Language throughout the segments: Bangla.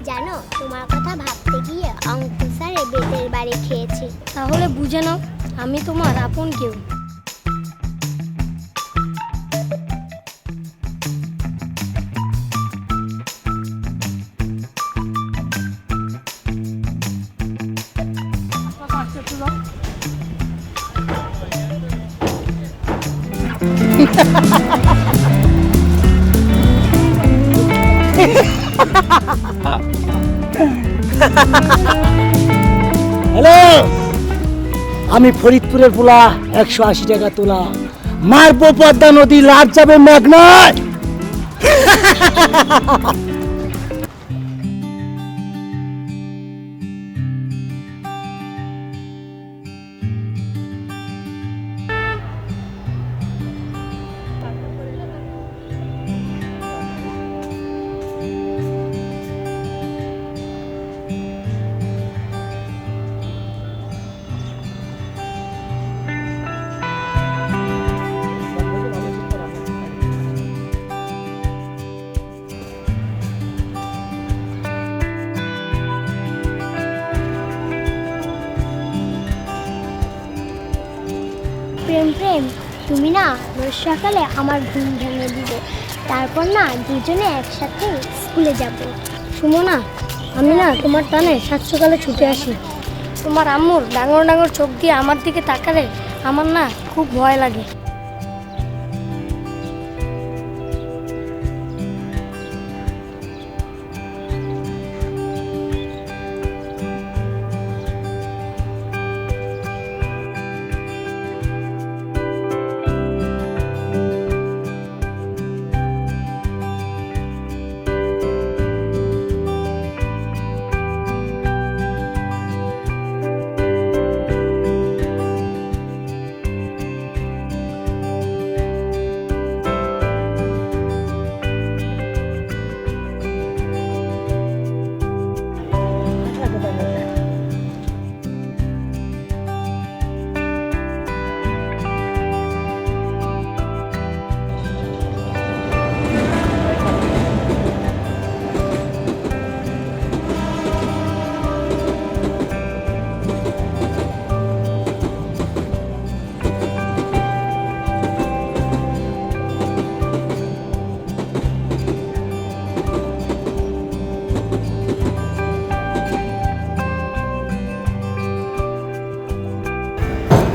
জানো, তোমার কথা ভাবতে গিয়ে অঙ্ক স্যারে বেতের বাড়ি খেয়েছি। তাহলে বুঝে নাও, আমি তোমার আপন কেউ। হ্যালো, আমি ফরিদপুরের পোলা, 180 টাকা তোলা, মারবো পদ্মা নদী, লাট যাবে মেঘনায়। প্রেম প্রেম, তুমি না রোজ সকালে আমার ঘুম ভেঙে দিবে, তারপর না দুজনে একসাথে স্কুলে যাব। সুমনা, আমি না তোমার টানে সাত সকালে ছুটে আসি। তোমার আম্মুর ডাঙর ডাঙর চোখ দিয়ে আমার দিকে তাকালে আমার না খুব ভয় লাগে।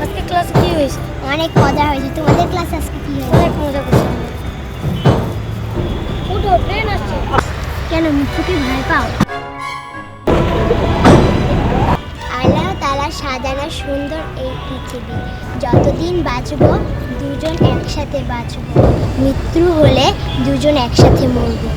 আজকে ক্লাস কি হয়েছে? অনেক মজা হয়েছে। তোমাদের ক্লাস আজকে কি হয়েছে? অনেক মজা করছি আমরা। উঠো, ট্রেন আসছে। কেন মৃত্যুকে ভয় পাও? আল্লাহ তাআলা সাজানো সুন্দর এই পৃথিবী, যতদিন বাঁচবো দুজন একসাথে বাঁচবো, মৃত্যু হলে দুজন একসাথে মরবো।